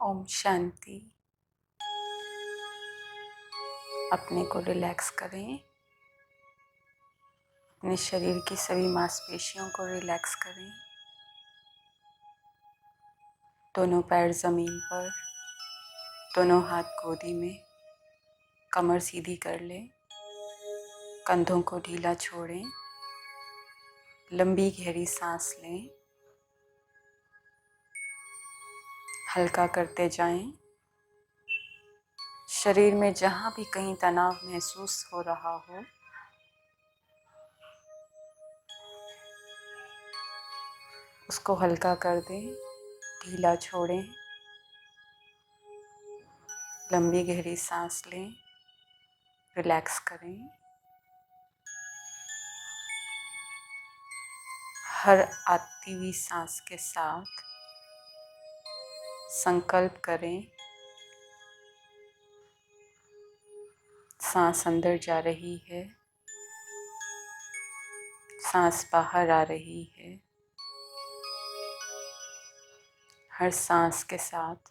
ओम शांति। अपने को रिलैक्स करें। अपने शरीर की सभी मांसपेशियों को रिलैक्स करें। दोनों पैर जमीन पर, दोनों हाथ गोदी में, कमर सीधी कर लें। कंधों को ढीला छोड़ें। लंबी गहरी सांस लें। हल्का करते जाएं। शरीर में जहाँ भी कहीं तनाव महसूस हो रहा हो, उसको हल्का कर दें, ढीला छोड़ें। लंबी गहरी सांस लें, रिलैक्स करें। हर आती हुई सांस के साथ संकल्प करें, सांस अंदर जा रही है, सांस बाहर आ रही है। हर सांस के साथ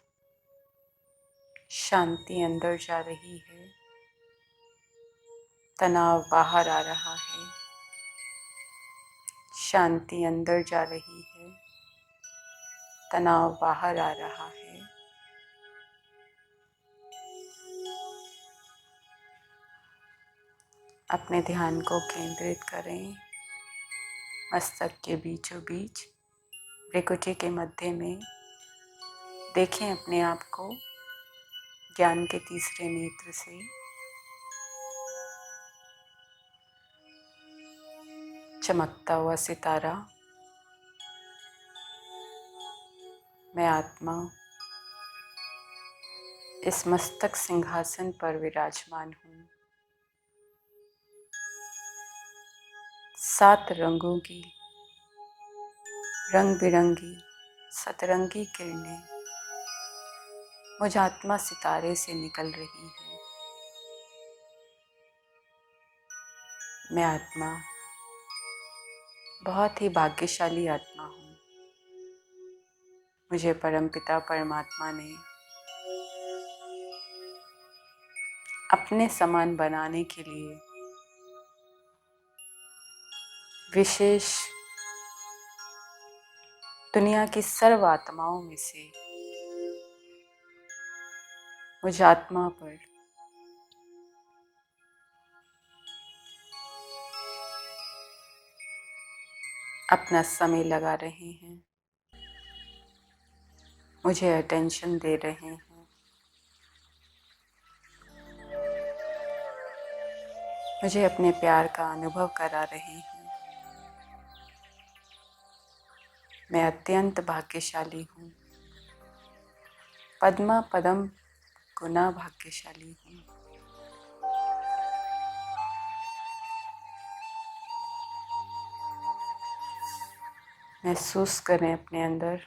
शांति अंदर जा रही है, तनाव बाहर आ रहा है। शांति अंदर जा रही है, तनाव बाहर आ रहा है। अपने ध्यान को केंद्रित करें मस्तक के बीचों बीच, भ्रिकुटी के मध्य में। देखें अपने आप को ज्ञान के तीसरे नेत्र से। चमकता हुआ सितारा। मैं आत्मा इस मस्तक सिंहासन पर विराजमान हूँ। 7 रंगों की रंग बिरंगी सतरंगी किरणें मुझ आत्मा सितारे से निकल रही है। मैं आत्मा बहुत ही भाग्यशाली आत्मा हूँ। मुझे परमपिता परमात्मा ने अपने समान बनाने के लिए विशेष दुनिया की सर्व आत्माओं में से मुझ आत्मा पर अपना समय लगा रहे हैं, मुझे अटेंशन दे रहे हैं। मुझे अपने प्यार का अनुभव करा रहे हैं। मैं अत्यंत भाग्यशाली हूँ। पद्मा पदम गुना भाग्यशाली हूँ। महसूस करें अपने अंदर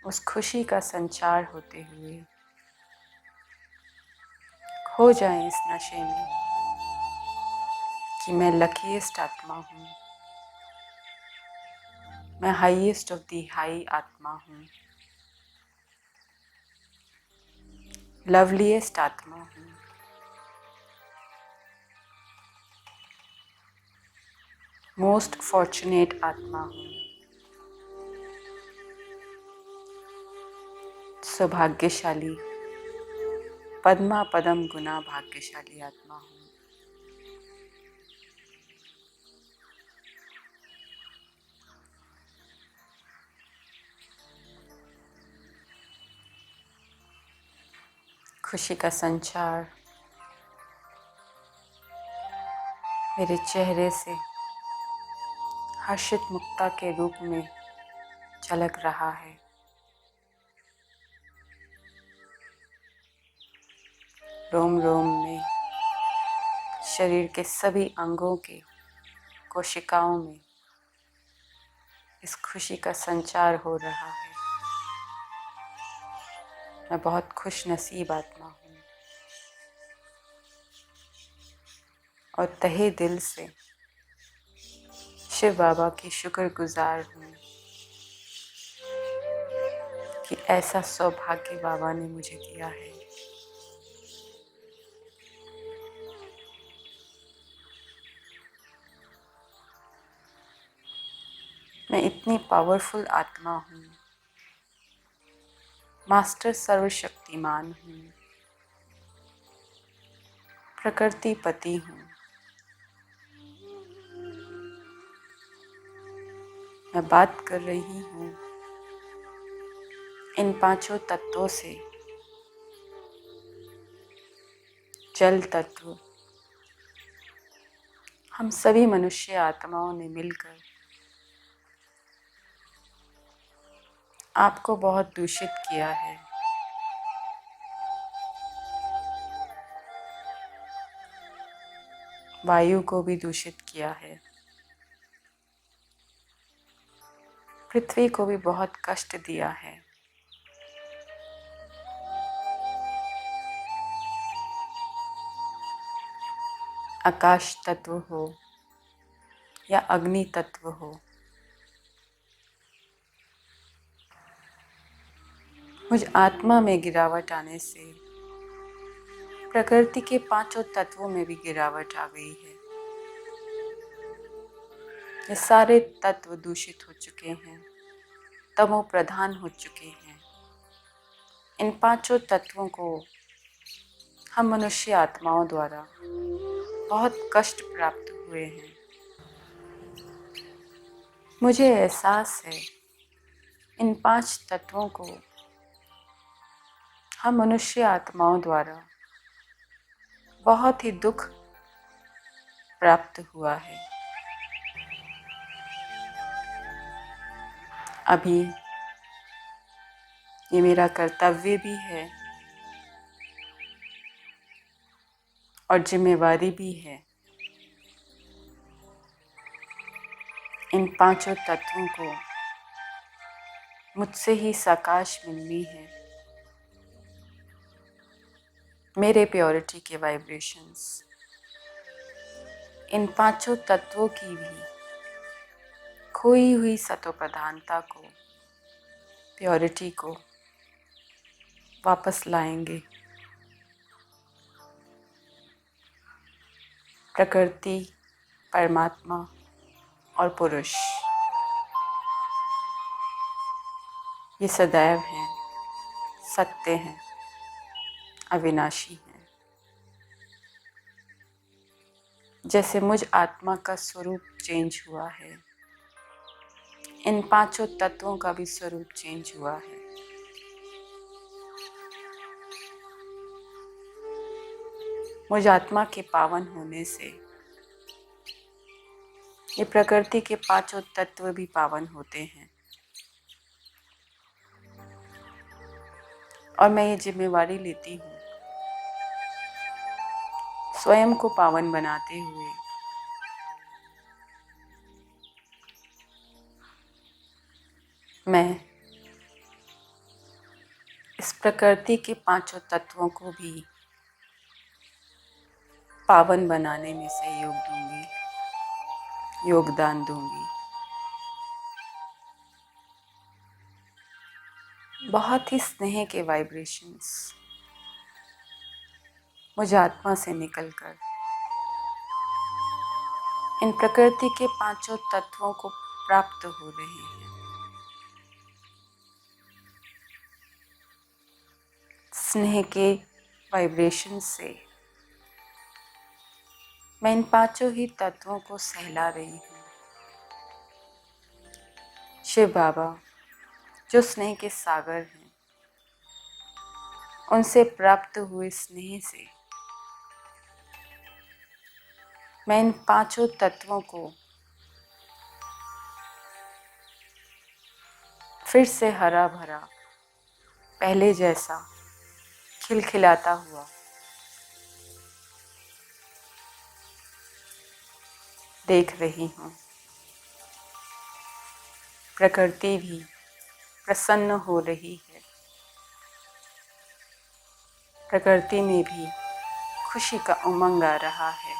उस खुशी का संचार होते हुए। खो जाएं इस नशे में कि मैं लकीएस्ट आत्मा हूँ। मैं हाईएस्ट ऑफ दी हाई आत्मा हूँ। लवलीएस्ट आत्मा हूँ। मोस्ट फॉर्चुनेट आत्मा हूँ। सौभाग्यशाली पद्मा पदम गुना भाग्यशाली आत्मा हूँ। खुशी का संचार मेरे चेहरे से हर्षित मुक्ता के रूप में झलक रहा है। रोम रोम में, शरीर के सभी अंगों के कोशिकाओं में इस खुशी का संचार हो रहा है। मैं बहुत खुश नसीब आत्मा हूँ और तहे दिल से शिव बाबा की शुक्रगुजार हूँ कि ऐसा सौभाग्य बाबा ने मुझे दिया है। मैं इतनी पावरफुल आत्मा हूँ, मास्टर सर्वशक्तिमान हूँ, प्रकृति पति हूँ। मैं बात कर रही हूँ इन पांचों तत्वों से। जल तत्व, हम सभी मनुष्य आत्माओं ने मिलकर आपको बहुत दूषित किया है। वायु को भी दूषित किया है। पृथ्वी को भी बहुत कष्ट दिया है। आकाश तत्व हो या अग्नि तत्व हो, मुझ आत्मा में गिरावट आने से प्रकृति के पांचों तत्वों में भी गिरावट आ गई है। ये सारे तत्व दूषित हो चुके हैं, तमो प्रधान हो चुके हैं। इन पांचों तत्वों को हम मनुष्य आत्माओं द्वारा बहुत कष्ट प्राप्त हुए हैं। मुझे एहसास है इन पांच तत्वों को हम मनुष्य आत्माओं द्वारा बहुत ही दुख प्राप्त हुआ है। अभी ये मेरा कर्तव्य भी है और जिम्मेवारी भी है। इन पांचों तत्वों को मुझसे ही साकाश मिलनी है। मेरे प्योरिटी के वाइब्रेशंस इन पांचों तत्वों की भी खोई हुई सतो प्रधानता को, प्योरिटी को वापस लाएंगे। प्रकृति, परमात्मा और पुरुष ये सदैव हैं, सत्य हैं, अविनाशी हैं। जैसे मुझ आत्मा का स्वरूप चेंज हुआ है, इन पांचों तत्वों का भी स्वरूप चेंज हुआ है। मुझ आत्मा के पावन होने से ये प्रकृति के पांचों तत्व भी पावन होते हैं। और मैं ये जिम्मेवारी लेती हूँ स्वयं को पावन बनाते हुए मैं इस प्रकृति के पांचों तत्वों को भी पावन बनाने में सहयोग दूंगी, योगदान दूंगी। बहुत ही स्नेह के वाइब्रेशंस मुझ आत्मा से निकलकर इन प्रकृति के पांचों तत्वों को प्राप्त हो रहे हैं। स्नेह के वाइब्रेशन से मैं इन पांचों ही तत्वों को सहला रही हूँ। शिव बाबा जो स्नेह के सागर हैं, उनसे प्राप्त हुए स्नेह से मैं इन पांचों तत्वों को फिर से हरा भरा, पहले जैसा खिलखिलाता हुआ देख रही हूँ। प्रकृति भी प्रसन्न हो रही है। प्रकृति में भी खुशी का उमंग आ रहा है।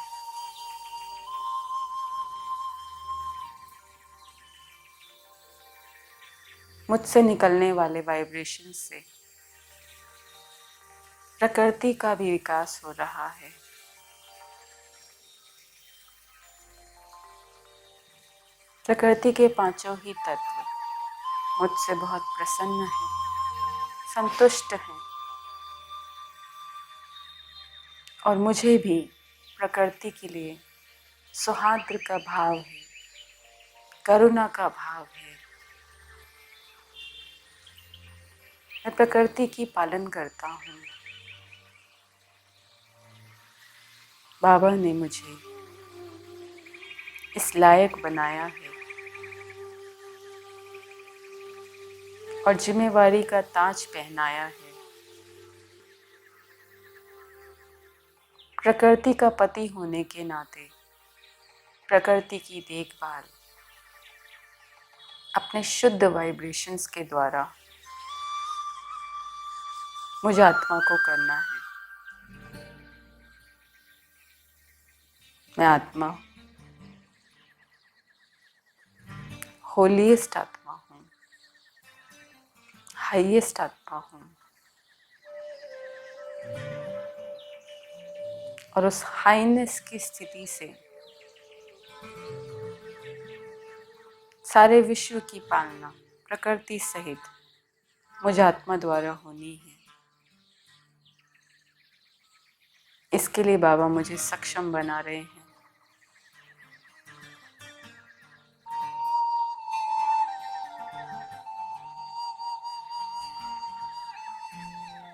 मुझसे निकलने वाले वाइब्रेशन से प्रकृति का भी विकास हो रहा है। प्रकृति के पांचों ही तत्व मुझसे बहुत प्रसन्न हैं, संतुष्ट हैं और मुझे भी प्रकृति के लिए सौहार्द का भाव है, करुणा का भाव है। मैं प्रकृति की पालन करता हूँ। बाबा ने मुझे इस लायक बनाया है और जिम्मेवारी का ताज पहनाया है। प्रकृति का पति होने के नाते प्रकृति की देखभाल अपने शुद्ध वाइब्रेशंस के द्वारा मुझे आत्मा को करना है। मैं आत्मा, होलीएस्ट आत्मा हूँ, हाईएस्ट आत्मा हूँ और उस हाईनेस की स्थिति से सारे विश्व की पालना प्रकृति सहित मुझे आत्मा द्वारा होनी है। इसके लिए बाबा मुझे सक्षम बना रहे हैं।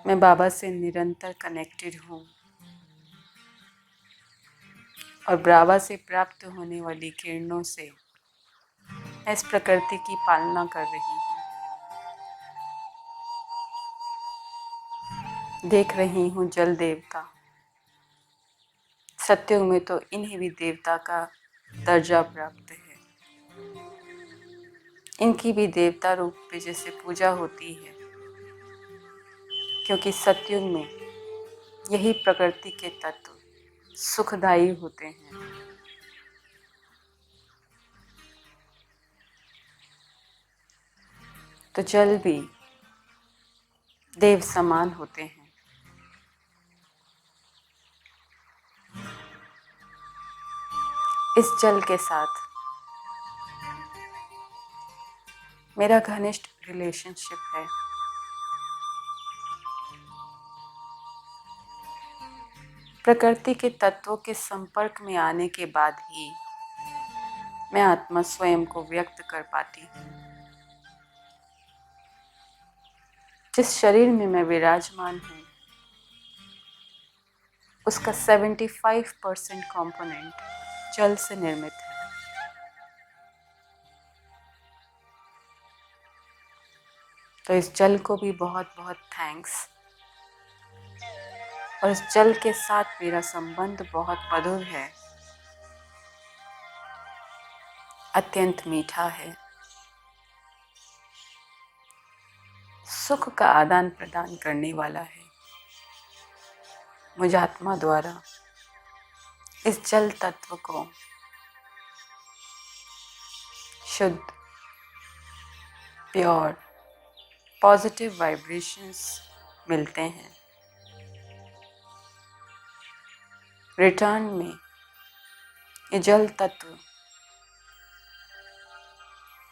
मैं बाबा से निरंतर कनेक्टेड हूँ और बाबा से प्राप्त होने वाली किरणों से मैं इस प्रकृति की पालना कर रही हूँ। देख रही हूँ जल देवता, सत्युग में तो इन्हें भी देवता का दर्जा प्राप्त है। इनकी भी देवता रूप में जैसे पूजा होती है, क्योंकि सत्युग में यही प्रकृति के तत्व सुखदायी होते हैं। तो जल भी देव समान होते हैं। इस जल के साथ मेरा घनिष्ठ रिलेशनशिप है। प्रकृति के तत्वों के संपर्क में आने के बाद ही मैं आत्मा स्वयं को व्यक्त कर पाती हूँ। जिस शरीर में मैं विराजमान हूँ उसका 75% कंपोनेंट जल से निर्मित है। तो इस जल को भी बहुत बहुत थैंक्स। और इस जल के साथ मेरा संबंध बहुत मधुर है, अत्यंत मीठा है। सुख का आदान प्रदान करने वाला है। मुझे आत्मा द्वारा इस जल तत्व को शुद्ध, प्योर, पॉजिटिव वाइब्रेशंस मिलते हैं। रिटर्न में ये जल तत्व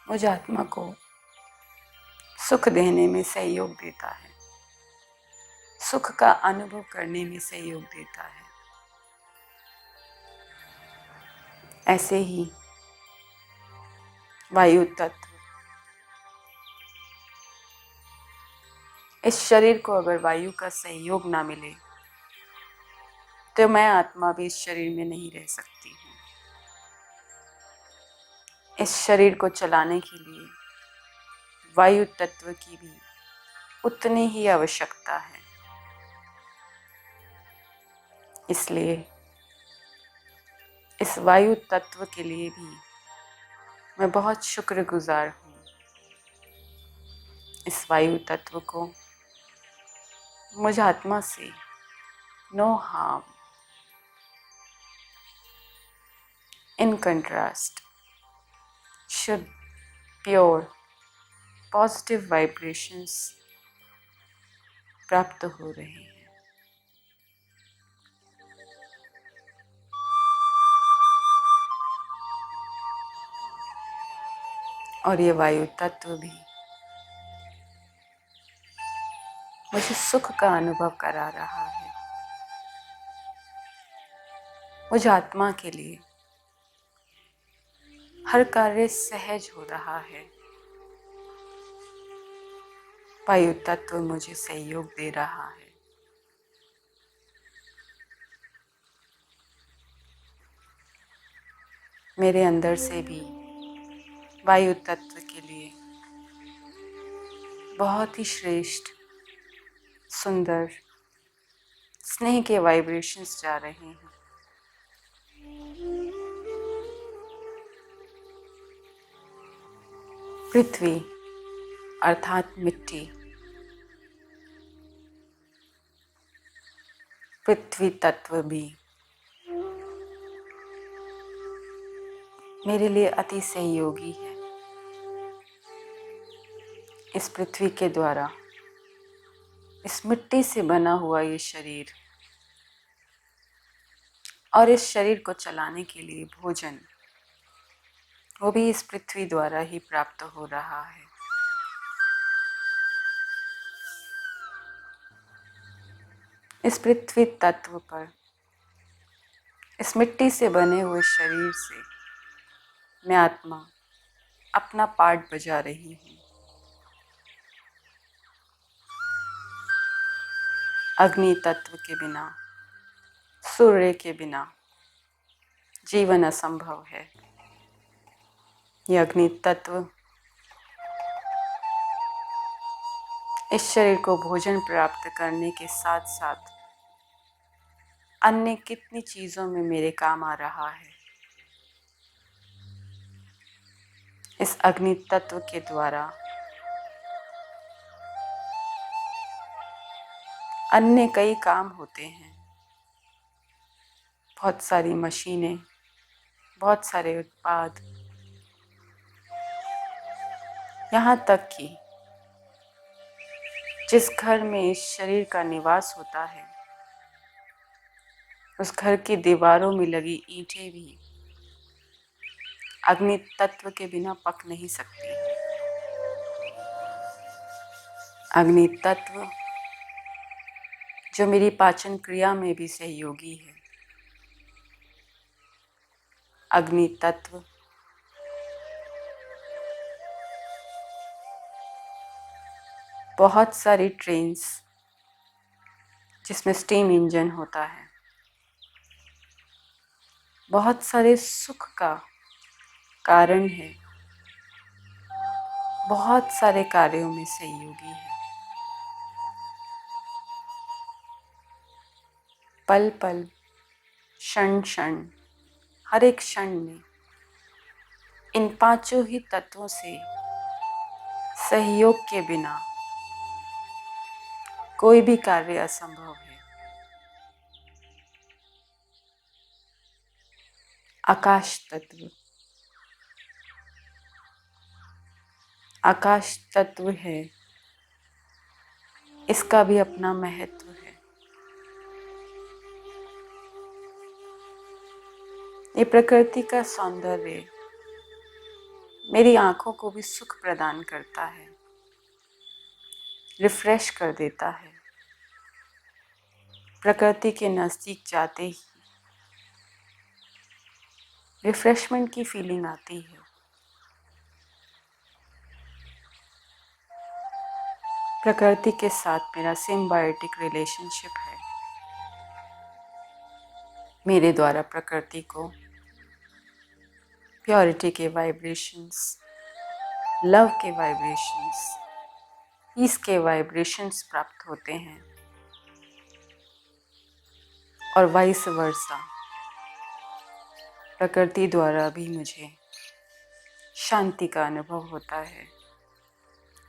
मुझे आत्मा को सुख देने में सहयोग देता है, सुख का अनुभव करने में सहयोग देता है। ऐसे ही वायु तत्व इस शरीर को अगर वायु का सहयोग ना मिले तो मैं आत्मा भी इस शरीर में नहीं रह सकती हूँ। इस शरीर को चलाने के लिए वायु तत्व की भी उतनी ही आवश्यकता है। इसलिए इस वायु तत्व के लिए भी मैं बहुत शुक्रगुजार हूँ। इस वायु तत्व को मुझे आत्मा से नो हार्म, इन कंट्रास्ट शुद्ध, प्योर, पॉजिटिव वाइब्रेशंस प्राप्त हो रहे हैं। और ये वायु तत्व भी मुझे सुख का अनुभव करा रहा है। मुझे आत्मा के लिए हर कार्य सहज हो रहा है। वायु तत्व मुझे सहयोग दे रहा है। मेरे अंदर से भी वायु तत्व के लिए बहुत ही श्रेष्ठ, सुंदर, स्नेह के वाइब्रेशंस जा रहे हैं। पृथ्वी अर्थात मिट्टी, पृथ्वी तत्व भी मेरे लिए अति सहयोगी है। इस पृथ्वी के द्वारा, इस मिट्टी से बना हुआ ये शरीर और इस शरीर को चलाने के लिए भोजन, वो भी इस पृथ्वी द्वारा ही प्राप्त हो रहा है। इस पृथ्वी तत्व पर, इस मिट्टी से बने हुए शरीर से मैं आत्मा अपना पार्ट बजा रही हूँ। अग्नि तत्व के बिना, सूर्य के बिना जीवन असंभव है। यह अग्नि तत्व इस शरीर को भोजन प्राप्त करने के साथ साथ अन्य कितनी चीजों में मेरे काम आ रहा है। इस अग्नि तत्व के द्वारा अन्य कई काम होते हैं। बहुत सारी मशीनें, बहुत सारे उत्पाद, यहाँ तक कि जिस घर में इस शरीर का निवास होता है, उस घर की दीवारों में लगी ईंटें भी अग्नि तत्व के बिना पक नहीं सकती। अग्नि तत्व जो मेरी पाचन क्रिया में भी सहयोगी है। अग्नि तत्व बहुत सारी ट्रेन्स जिसमें स्टीम इंजन होता है, बहुत सारे सुख का कारण है, बहुत सारे कार्यों में सहयोगी है। पल पल, क्षण क्षण, हर एक क्षण में इन पांचों ही तत्वों से सहयोग के बिना कोई भी कार्य असंभव है। आकाश तत्व, आकाश तत्व है, इसका भी अपना महत्व है। ये प्रकृति का सौंदर्य मेरी आंखों को भी सुख प्रदान करता है, रिफ्रेश कर देता है। प्रकृति के नज़दीक जाते ही रिफ्रेशमेंट की फीलिंग आती है। प्रकृति के साथ मेरा सिम्बायोटिक रिलेशनशिप है। मेरे द्वारा प्रकृति को प्योरिटी के वाइब्रेशंस, लव के वाइब्रेशंस, पीस के वाइब्रेशंस प्राप्त होते हैं और वाइस वर्सा प्रकृति द्वारा भी मुझे शांति का अनुभव होता है,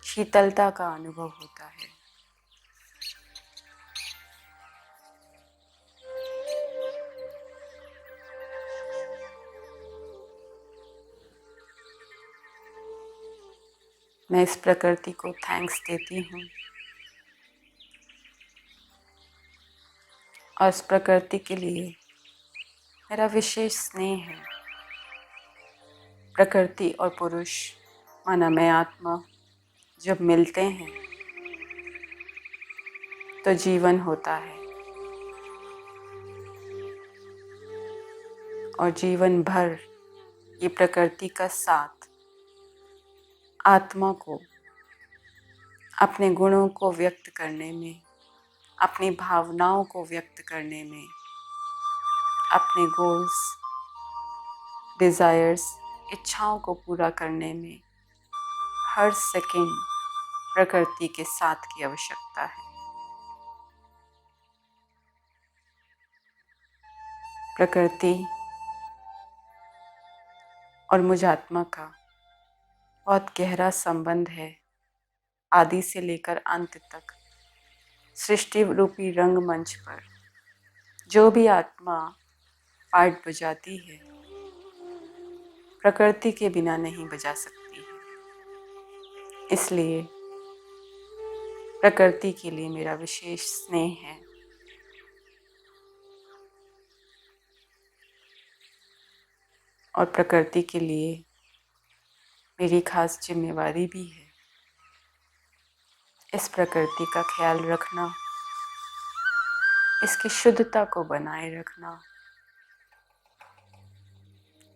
शीतलता का अनुभव होता है। मैं इस प्रकृति को थैंक्स देती हूँ और इस प्रकृति के लिए मेरा विशेष स्नेह है। प्रकृति और पुरुष माना मैं आत्मा जब मिलते हैं तो जीवन होता है और जीवन भर ये प्रकृति का साथ आत्मा को अपने गुणों को व्यक्त करने में, अपनी भावनाओं को व्यक्त करने में, अपने गोल्स, डिज़ायर्स, इच्छाओं को पूरा करने में हर सेकंड प्रकृति के साथ की आवश्यकता है। प्रकृति और मुझ आत्मा का बहुत गहरा संबंध है। आदि से लेकर अंत तक सृष्टि रूपी रंगमंच पर जो भी आत्मा पार्ट बजाती है प्रकृति के बिना नहीं बजा सकती है। इसलिए प्रकृति के लिए मेरा विशेष स्नेह है। और प्रकृति के लिए मेरी खास जिम्मेवारी भी है। इस प्रकृति का ख्याल रखना, इसकी शुद्धता को बनाए रखना,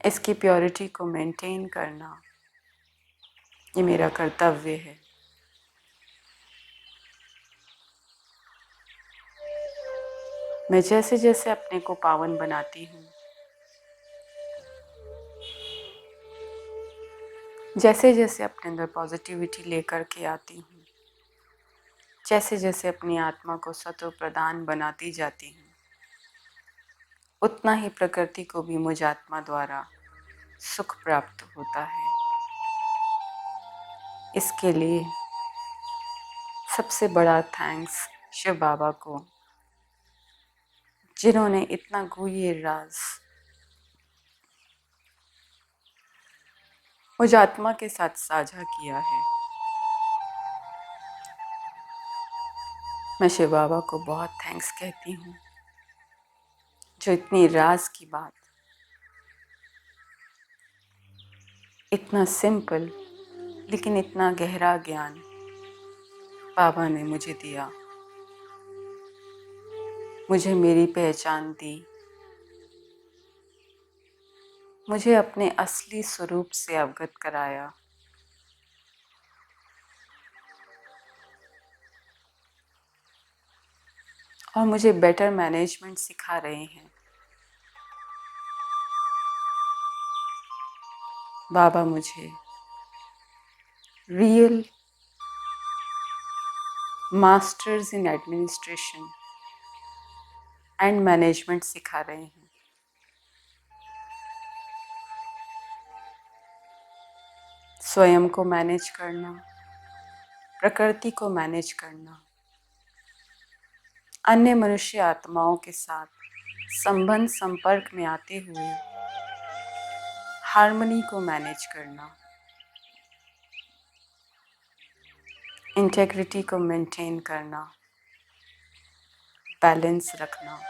इसकी प्योरिटी को मेंटेन करना, ये मेरा कर्तव्य है। मैं जैसे जैसे अपने को पावन बनाती हूँ, जैसे जैसे अपने अंदर पॉजिटिविटी लेकर के आती हूँ, जैसे जैसे अपनी आत्मा को सत्व प्रदान बनाती जाती हूँ, उतना ही प्रकृति को भी मुझ आत्मा द्वारा सुख प्राप्त होता है। इसके लिए सबसे बड़ा थैंक्स शिव बाबा को, जिन्होंने इतना गूढ़ राज मुझ आत्मा के साथ साझा किया है। मैं शिव बाबा को बहुत थैंक्स कहती हूँ, जो इतनी राज की बात इतना सिंपल लेकिन इतना गहरा ज्ञान बाबा ने मुझे दिया, मुझे मेरी पहचान दी, मुझे अपने असली स्वरूप से अवगत कराया। और मुझे बेटर मैनेजमेंट सिखा रहे हैं। बाबा मुझे real masters in administration and management सिखा रहे हैं। स्वयं को मैनेज करना, प्रकृति को मैनेज करना, अन्य मनुष्य आत्माओं के साथ संबंध संपर्क में आते हुए हार्मनी को मैनेज करना, इंटेग्रिटी को मेंटेन करना, बैलेंस रखना,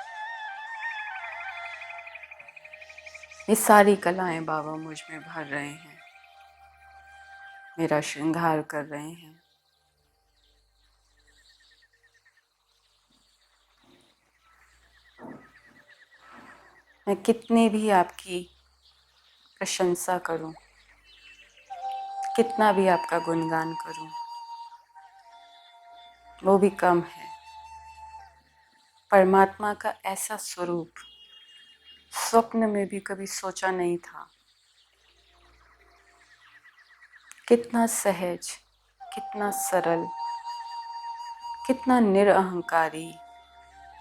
ये सारी कलाएं बाबा मुझ में भर रहे हैं, मेरा श्रृंगार कर रहे हैं। मैं कितने भी आपकी प्रशंसा करूं, कितना भी आपका गुणगान करूं, वो भी कम है। परमात्मा का ऐसा स्वरूप स्वप्न में भी कभी सोचा नहीं था। कितना सहज, कितना सरल, कितना निरअहंकारी,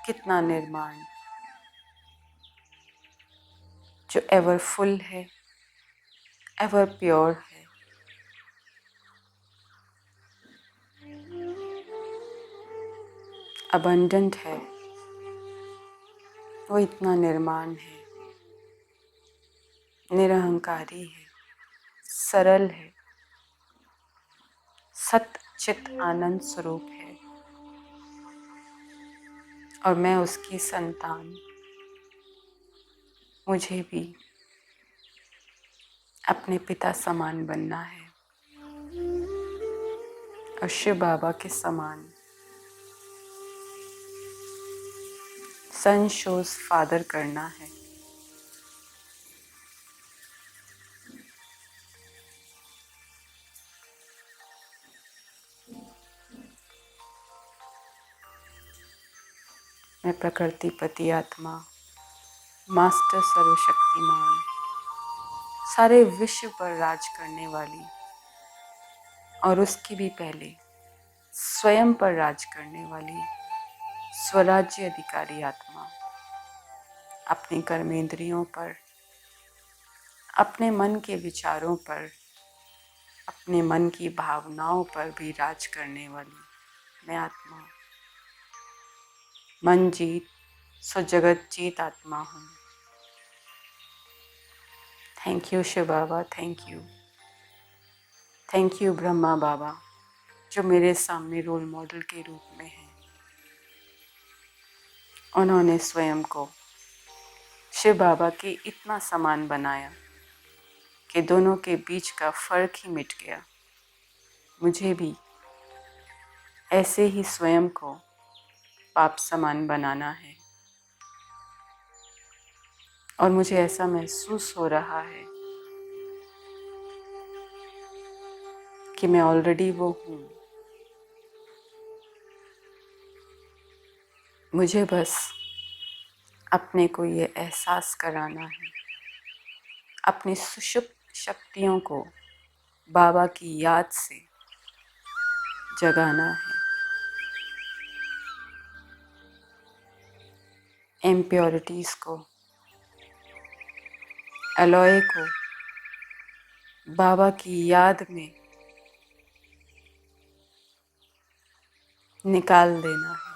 कितना निर्माण, जो एवर फुल है, एवर प्योर है। अबंडेंट है, वो इतना निर्माण है, निरअहंकारी है, सरल है, सत चित आनंद स्वरूप है और मैं उसकी संतान। मुझे भी अपने पिता समान बनना है और शिव बाबा के समान सन शोज फादर करना है। मैं प्रकृति पति आत्मा, मास्टर सर्वशक्तिमान, सारे विश्व पर राज करने वाली और उसकी भी पहले स्वयं पर राज करने वाली स्वराज्य अधिकारी आत्मा अपने कर्मेंद्रियों पर, अपने मन के विचारों पर, अपने मन की भावनाओं पर भी राज करने वाली मैं आत्मा, मन जीत सो जगत जीत आत्मा हूँ। Thank you Shiv Baba, thank you. Thank you Brahma Baba जो मेरे सामने रोल मॉडल के रूप में हैं। उन्होंने स्वयं को शिव बाबा के इतना समान बनाया कि दोनों के बीच का फर्क ही मिट गया। मुझे भी ऐसे ही स्वयं को पाप समान बनाना है और मुझे ऐसा महसूस हो रहा है कि मैं ऑलरेडी वो हूँ। मुझे बस अपने को ये एहसास कराना है, अपनी सुषुप्त शक्तियों को बाबा की याद से जगाना है, इम्प्योरिटीज़ को, अलॉय को बाबा की याद में निकाल देना है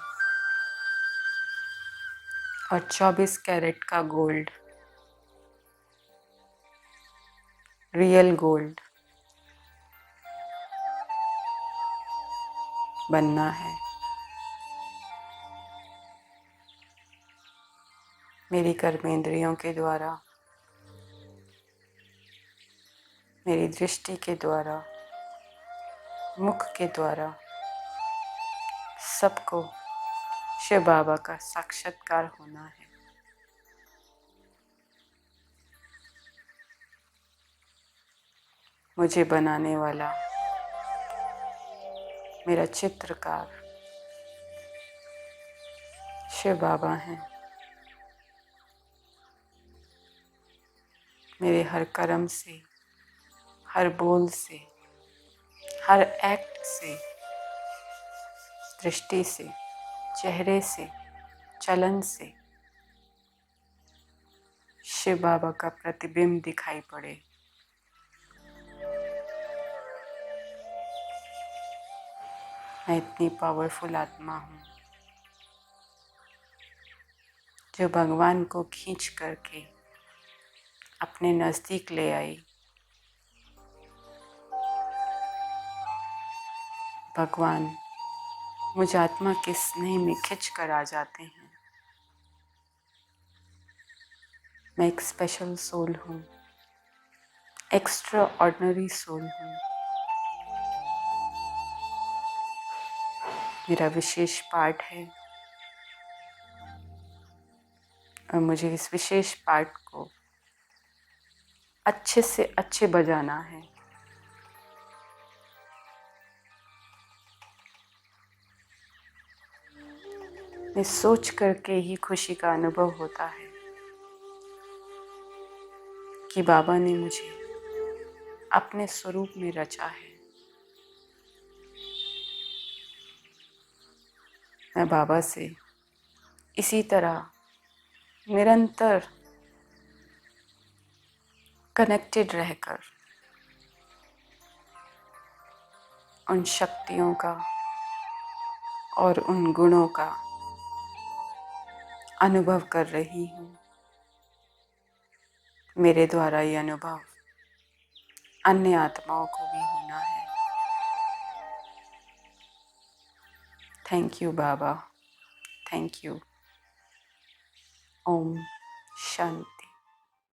और 24 कैरेट का गोल्ड, रियल गोल्ड बनना है। मेरी कर्मेंद्रियों के द्वारा, मेरी दृष्टि के द्वारा, मुख के द्वारा सबको शिव बाबा का साक्षात्कार होना है। मुझे बनाने वाला मेरा चित्रकार शिव बाबा हैं। मेरे हर कर्म से, हर बोल से, हर एक्ट से, दृष्टि से, चेहरे से, चलन से शिव बाबा का प्रतिबिंब दिखाई पड़े। मैं इतनी पावरफुल आत्मा हूँ जो भगवान को खींच करके अपने नज़दीक ले आई। भगवान मुझ आत्मा के स्नेह में खिंच कर आ जाते हैं। मैं एक स्पेशल सोल हूँ, एक्स्ट्रा ऑर्डिनरी सोल हूँ। मेरा विशेष पार्ट है और मुझे इस विशेष पार्ट को अच्छे से अच्छे बजाना है। मैं सोच करके ही खुशी का अनुभव होता है कि बाबा ने मुझे अपने स्वरूप में रचा है। मैं बाबा से इसी तरह निरंतर कनेक्टेड रहकर उन शक्तियों का और उन गुणों का अनुभव कर रही हूँ। मेरे द्वारा ये अनुभव अन्य आत्माओं को भी होना है। थैंक यू बाबा, थैंक यू। ओम शांति।